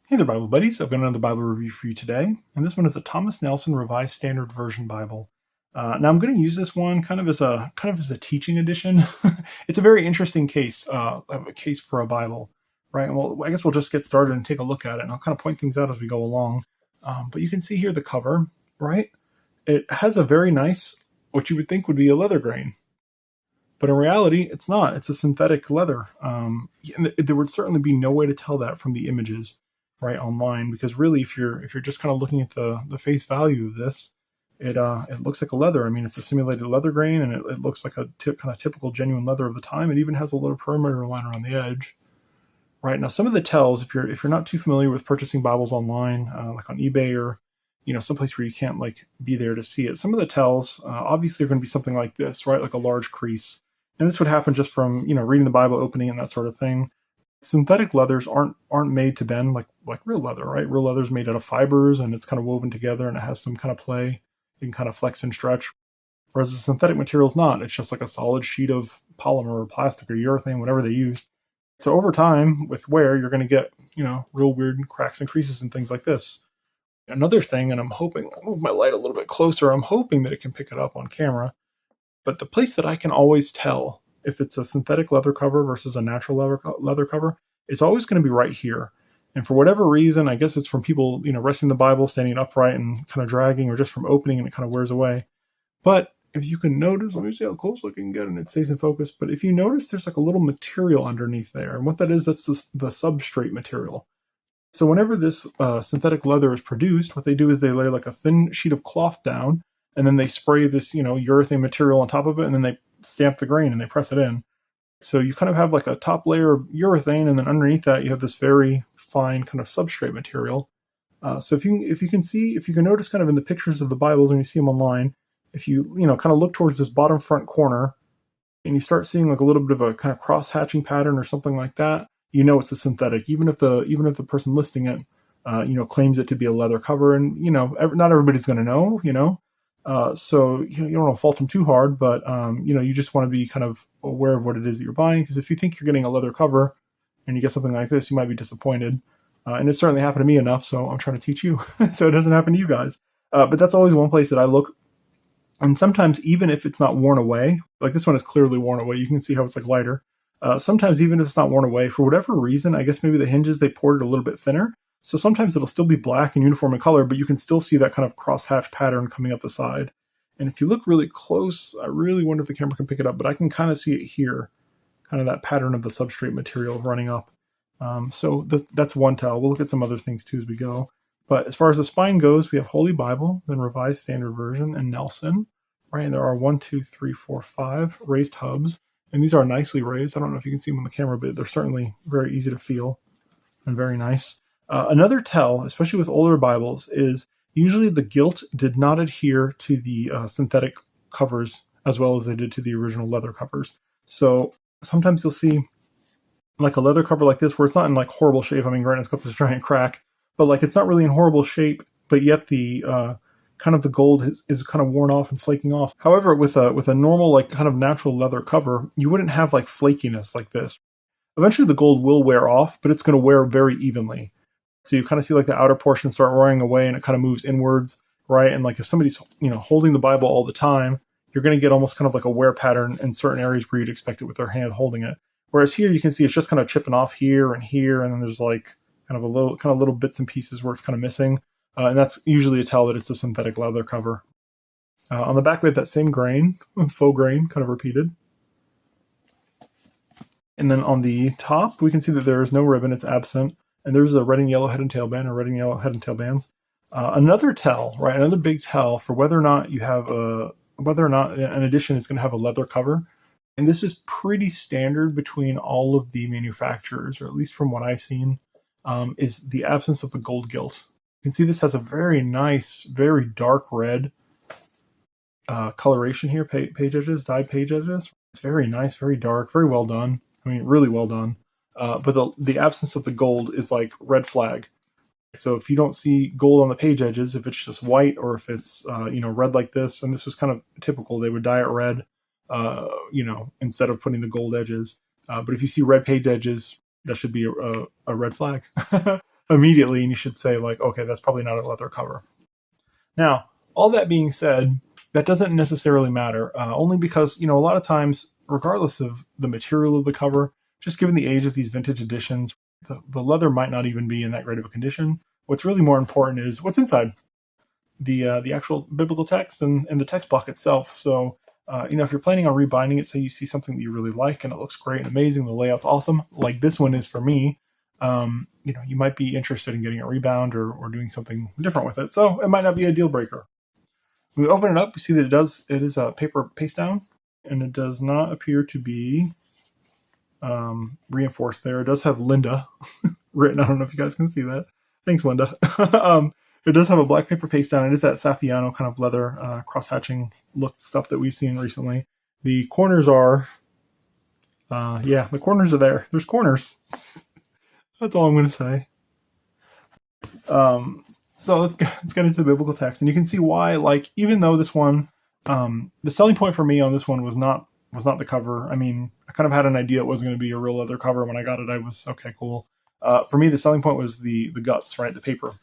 Hey there, Bible buddies. I've got another Bible review for you today, and this one is a Thomas Nelson Revised Standard Version Bible. Now I'm going to use this one kind of as a teaching edition. It's a very interesting case, a case for a Bible, right? Well, I guess we'll just get started and take a look at it, and I'll kind of point things out as we go along. But you can see here the cover, right? It has a very nice, what you would think would be a leather grain, but in reality, it's not. It's a synthetic leather. There would certainly be no way to tell that from the images, right, online, because really, if you're just kind of looking at the face value of this, it looks like a leather. I mean, it's a simulated leather grain, and it looks like a kind of typical genuine leather of the time. It even has a little perimeter line around the edge. Right now, some of the tells, if you're not too familiar with purchasing Bibles online, like on eBay or someplace where you can't like be there to see it, some of the tells obviously are going to be something like this, right, like a large crease. And this would happen just from reading the Bible, opening, and that sort of thing. Synthetic leathers aren't made to bend like real leather, right? Real leather is made out of fibers, and it's kind of woven together, and it has some kind of play. You can kind of flex and stretch. Whereas the synthetic material is not. It's just like a solid sheet of polymer or plastic or urethane, whatever they use. So over time, with wear, you're going to get real weird cracks and creases and things like this. Another thing, and I'm hoping I'll move my light a little bit closer. I'm hoping that it can pick it up on camera. But the place that I can always tell if it's a synthetic leather cover versus a natural leather cover is always going to be right here. And for whatever reason, I guess it's from people, resting the Bible, standing upright and kind of dragging, or just from opening and it kind of wears away. But if you can notice, let me see how close I can get and it stays in focus. But if you notice, there's like a little material underneath there. And what that is, that's the substrate material. So whenever this synthetic leather is produced, what they do is they lay like a thin sheet of cloth down, and then they spray this, urethane material on top of it, and then they stamp the grain and they press it in. So you kind of have like a top layer of urethane, and then underneath that you have this very fine kind of substrate material. So if you can notice kind of in the pictures of the Bibles when you see them online, if you kind of look towards this bottom front corner, and you start seeing like a little bit of a kind of cross hatching pattern or something like that, it's a synthetic, even if the person listing it, claims it to be a leather cover, and not everybody's going to know, so you don't want to fault them too hard, but you just want to be kind of aware of what it is that you're buying, because if you think you're getting a leather cover and you get something like this, you might be disappointed. And it certainly happened to me enough, so I'm trying to teach you so it doesn't happen to you guys. But that's always one place that I look. And sometimes, even if it's not worn away, like this one is clearly worn away, you can see how it's like lighter. Sometimes, even if it's not worn away, for whatever reason, I guess maybe the hinges, they poured it a little bit thinner. So sometimes it'll still be black and uniform in color, but you can still see that kind of crosshatch pattern coming up the side. And if you look really close, I really wonder if the camera can pick it up, but I can kind of see it here, kind of that pattern of the substrate material running up. So that's one tell. We'll look at some other things too as we go. But as far as the spine goes, we have Holy Bible, then Revised Standard Version, and Nelson. Right, and there are 1, 2, 3, 4, 5 raised hubs. And these are nicely raised. I don't know if you can see them on the camera, but they're certainly very easy to feel and very nice. Another tell, especially with older Bibles, is usually the gilt did not adhere to the synthetic covers as well as they did to the original leather covers. So sometimes you'll see like a leather cover like this where it's not in like horrible shape. I mean, granted, it's got this giant crack, but like it's not really in horrible shape, but yet the kind of the gold is kind of worn off and flaking off. However, with a normal like kind of natural leather cover, you wouldn't have like flakiness like this. Eventually the gold will wear off, but it's going to wear very evenly. So you kind of see like the outer portion start wearing away, and it kind of moves inwards, right? And like if somebody's holding the Bible all the time, you're going to get almost kind of like a wear pattern in certain areas where you'd expect it with their hand holding it. Whereas here you can see it's just kind of chipping off here, and then there's like kind of little bits and pieces where it's kind of missing. And that's usually a tell that it's a synthetic leather cover. On the back we have that same grain, faux grain, kind of repeated. And then on the top, we can see that there is no ribbon, it's absent. And there's a red and yellow head and tail band, or red and yellow head and tail bands. Another tell, right? Another big tell for whether or not an edition is going to have a leather cover. And this is pretty standard between all of the manufacturers, or at least from what I've seen, is the absence of the gold gilt. You can see this has a very nice, very dark red coloration here, page edges, dyed page edges. It's very nice, very dark, very well done. I mean, really well done. But the absence of the gold is like red flag. So if you don't see gold on the page edges, if it's just white or if it's red like this, and this was kind of typical, they would dye it red, instead of putting the gold edges. But if you see red page edges, that should be a red flag. immediately, and you should say like, okay, that's probably not a leather cover. Now, all that being said, that doesn't necessarily matter, only because, a lot of times, regardless of the material of the cover, just given the age of these vintage editions, the leather might not even be in that great of a condition. What's really more important is what's inside the actual biblical text and the text block itself. So, if you're planning on rebinding it, say you see something that you really like and it looks great and amazing, the layout's awesome, like this one is for me, you might be interested in getting a rebound or doing something different with it. So it might not be a deal breaker. When we open it up, we see that it is a paper paste down, and it does not appear to be reinforced there. It does have Linda written. I don't know if you guys can see that. Thanks, Linda. It does have a black paper paste down. It is that Saffiano kind of leather cross-hatching look stuff that we've seen recently. The corners are, the corners are there. There's corners. That's all I'm going to say. So let's get into the biblical text, and you can see why. Like, even though this one, the selling point for me on this one was not the cover. I mean, I kind of had an idea it wasn't going to be a real leather cover. When I got it, I was okay, cool. For me, the selling point was the guts, right? The paper.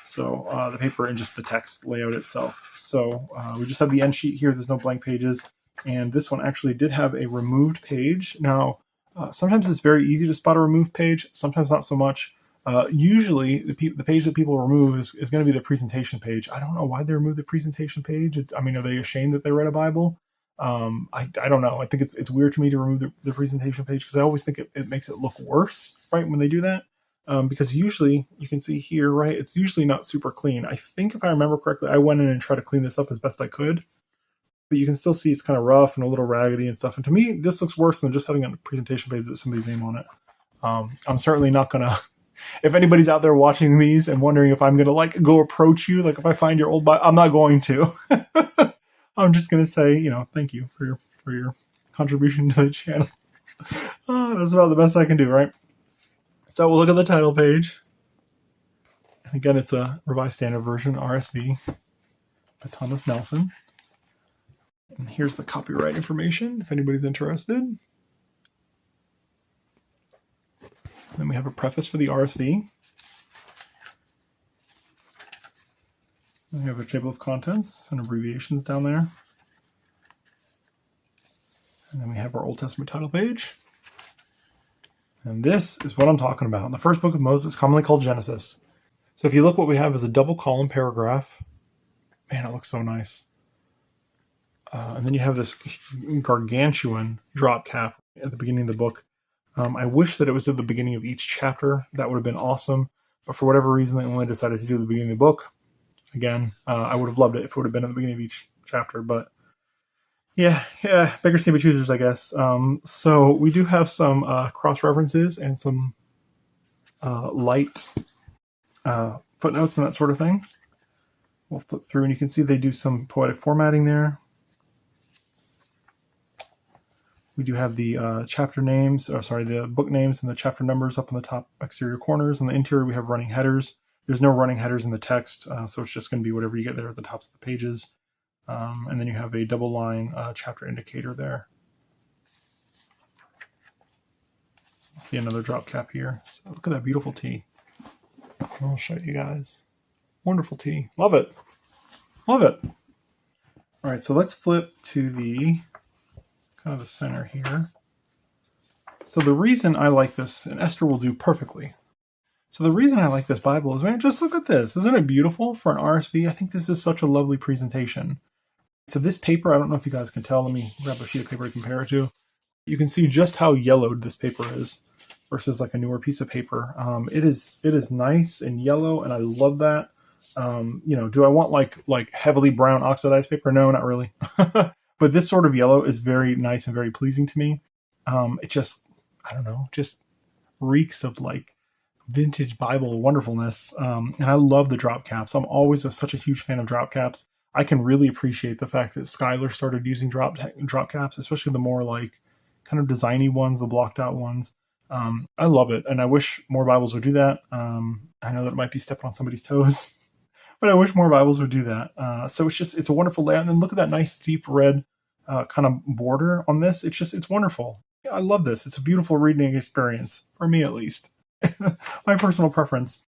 So the paper and just the text layout itself. So we just have the end sheet here. There's no blank pages, and this one actually did have a removed page. Now, sometimes it's very easy to spot a removed page. Sometimes not so much. Usually, the page that people remove is going to be the presentation page. I don't know why they remove the presentation page. Are they ashamed that they read a Bible? I don't know. I think it's weird to me to remove the presentation page because I always think it makes it look worse, right, when they do that. Because usually, you can see here, right, it's usually not super clean. I think if I remember correctly, I went in and tried to clean this up as best I could. But you can still see it's kind of rough and a little raggedy and stuff. And to me, this looks worse than just having a presentation page with somebody's name on it. I'm certainly not going to... If anybody's out there watching these and wondering if I'm going to go approach you, like if I find your old Bible, I'm not going to. I'm just going to say, thank you for your contribution to the channel. That's about the best I can do, right? So we'll look at the title page. And again, it's a Revised Standard Version, RSV, by Thomas Nelson. And here's the copyright information, if anybody's interested. Then we have a preface for the RSV. We have a table of contents and abbreviations down there. And then we have our Old Testament title page. And this is what I'm talking about. The first book of Moses, commonly called Genesis. So if you look, what we have is a double column paragraph. Man, it looks so nice. And then you have this gargantuan drop cap at the beginning of the book. I wish that it was at the beginning of each chapter. That would have been awesome. But for whatever reason, they only decided to do the beginning of the book. Again, I would have loved it if it would have been at the beginning of each chapter. But yeah, beggars can't be choosers, I guess. So we do have some cross-references and some light footnotes and that sort of thing. We'll flip through and you can see they do some poetic formatting there. We do have the chapter names, the book names and the chapter numbers up in the top exterior corners. On the interior, we have running headers. There's no running headers in the text, so it's just going to be whatever you get there at the tops of the pages. And then you have a double line chapter indicator there. See another drop cap here. So look at that beautiful tea. I'll show you guys. Wonderful tea. Love it. Love it. All right, so let's flip to the kind of the center here. So the reason I like this, and Esther will do perfectly. So the reason I like this Bible is, man, just look at this. Isn't it beautiful for an RSV? I think this is such a lovely presentation. So this paper, I don't know if you guys can tell. Let me grab a sheet of paper to compare it to. You can see just how yellowed this paper is versus like a newer piece of paper. It is nice and yellow, and I love that. Do I want like heavily brown oxidized paper? No, not really. But this sort of yellow is very nice and very pleasing to me. It just, I don't know, just reeks of like vintage Bible wonderfulness. And I love the drop caps. I'm always such a huge fan of drop caps. I can really appreciate the fact that Skylar started using drop caps, especially the more like kind of designy ones, the blocked out ones. I love it, and I wish more Bibles would do that. I know that it might be stepping on somebody's toes, but I wish more Bibles would do that. So it's a wonderful layout. And then look at that nice deep red kind of border on this. It's wonderful. I love this. It's a beautiful reading experience, for me at least. My personal preference.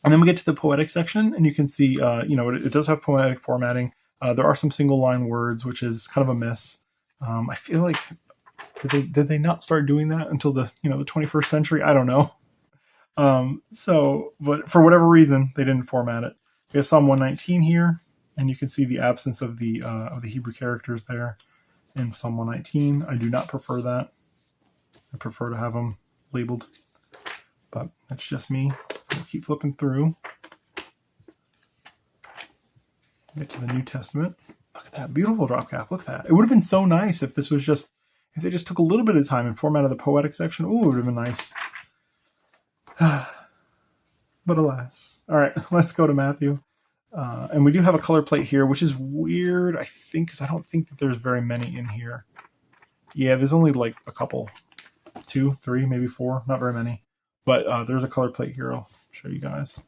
And then we get to the Poetic section, and you can see, it does have Poetic formatting. There are some single line words, which is kind of a miss. I feel like did they not start doing that until the 21st century? I don't know. But for whatever reason, they didn't format it. We have Psalm 119 here, and you can see the absence of the Hebrew characters there in Psalm 119. I do not prefer that. I prefer to have them labeled, but that's just me. I'll keep flipping through. Get to the New Testament. Look at that beautiful drop cap. Look at that. It would have been so nice if this was just, if they just took a little bit of time and formatted the Poetic section. Oh, it would have been nice. But alas. All right, let's go to Matthew. And we do have a color plate here, which is weird, I think, because I don't think that there's very many in here. Yeah, there's only like a couple. 2, 3, maybe 4. Not very many. But there's a color plate here. I'll show you guys.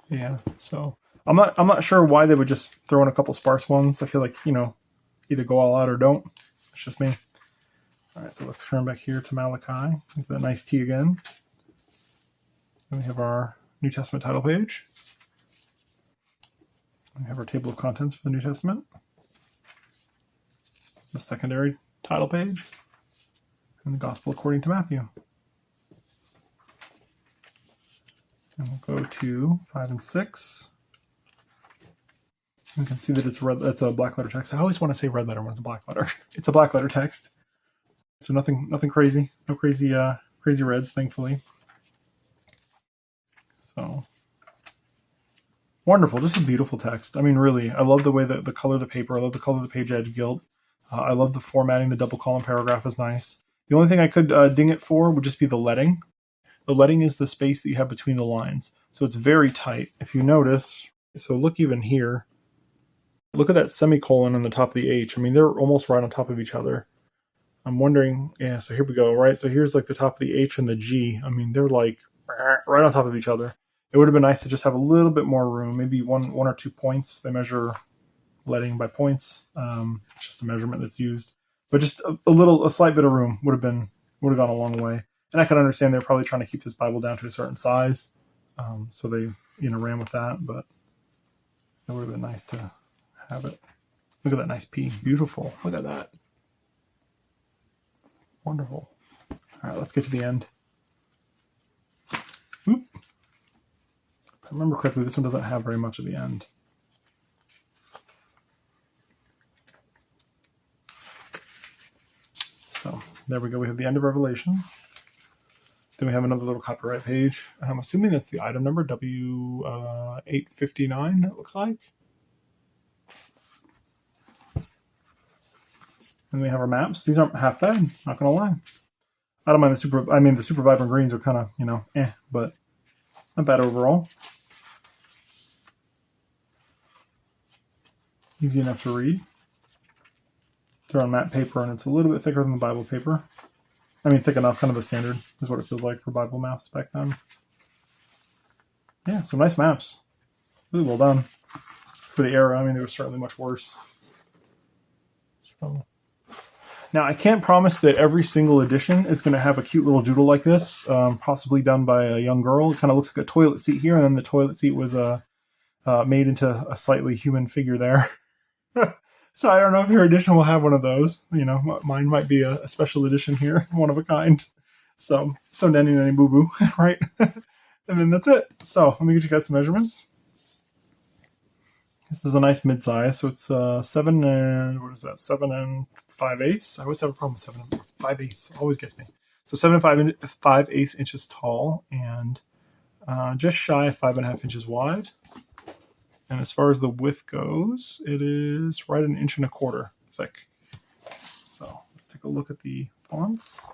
Yeah, so I'm not sure why they would just throw in a couple sparse ones. I feel like, either go all out or don't. It's just me. All right, so let's turn back here to Malachi. There's that nice T again. Then we have our New Testament title page. We have our table of contents for the New Testament. The secondary title page. And the Gospel according to Matthew. And we'll go to 5 and 6. You can see that it's a black letter text. I always want to say red letter when it's a black letter. It's a black letter text. So nothing crazy. No crazy reds, thankfully. So wonderful. Just a beautiful text. I mean, really, I love the way that the color of the paper. I love the color of the page edge gilt. I love the formatting. The double column paragraph is nice. The only thing I could ding it for would just be the leading. The leading is the space that you have between the lines. So it's very tight. If you notice, so look even here. Look at that semicolon on the top of the H. I mean, they're almost right on top of each other. I'm wondering, yeah, so here we go, right? So here's like the top of the H and the G. I mean, they're like right on top of each other. It would have been nice to just have a little bit more room, maybe one or 2 points. They measure leading by points. It's just a measurement that's used. But just a slight bit of room would have gone a long way. And I can understand they're probably trying to keep this Bible down to a certain size. So they, ran with that, but it would have been nice to have it. Look at that nice P. Beautiful. Look at that. Wonderful. All right, let's get to the end. Oop. If I remember correctly, this one doesn't have very much at the end. So there we go. We have the end of Revelation. Then we have another little copyright page. I'm assuming that's the item number, W859, it looks like. And we have our maps. These aren't half bad, not gonna lie. I don't mind the super vibrant greens are kind of, but not bad overall. Easy enough to read. They're on matte paper, and it's a little bit thicker than the Bible paper. I mean, thick enough, kind of the standard is what it feels like for Bible maps back then. Yeah, some nice maps. Really well done for the era. I mean, they were certainly much worse. So now, I can't promise that every single edition is going to have a cute little doodle like this, possibly done by a young girl. It kind of looks like a toilet seat here, and then the toilet seat was made into a slightly human figure there. So I don't know if your edition will have one of those. Mine might be a special edition here, one of a kind. So nanny boo boo, right? And then that's it. So let me get you guys some measurements. This is a nice mid-size, so it's 7 and 5/8. I always have a problem with 7 and 5/8. Always gets me. So 7 and 5/8 inches tall and just shy of 5.5 inches wide. And as far as the width goes, it is right 1.25 inches thick. So let's take a look at the fonts.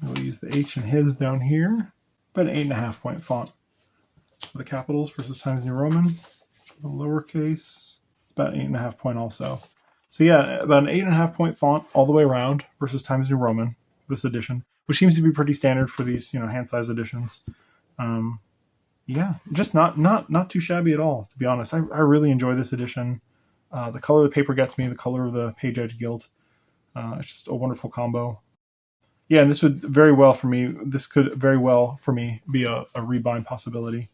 We'll use the H and his down here. About an 8.5 point font for the capitals versus Times New Roman. The lowercase, it's about 8.5 point also. So yeah, about an 8.5 point font all the way around versus Times New Roman, this edition, which seems to be pretty standard for these, hand-sized editions. Yeah, just not too shabby at all, to be honest. I really enjoy this edition. The color of the paper gets me. The color of the page edge gilt. It's just a wonderful combo. Yeah, and this would very well for me. This could very well for me be a rebind possibility.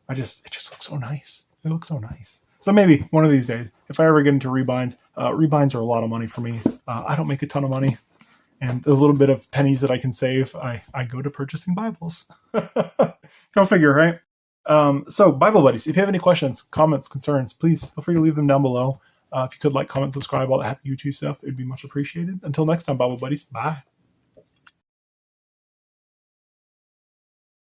It just looks so nice. It looks so nice. So maybe one of these days, if I ever get into rebinds, rebinds are a lot of money for me. I don't make a ton of money, and the little bit of pennies that I can save, I go to purchasing Bibles. Go figure, right? So Bible buddies, if you have any questions, comments, concerns, please feel free to leave them down below. If you could like, comment, subscribe, all that happy YouTube stuff, it'd be much appreciated. Until next time, Bible buddies, bye.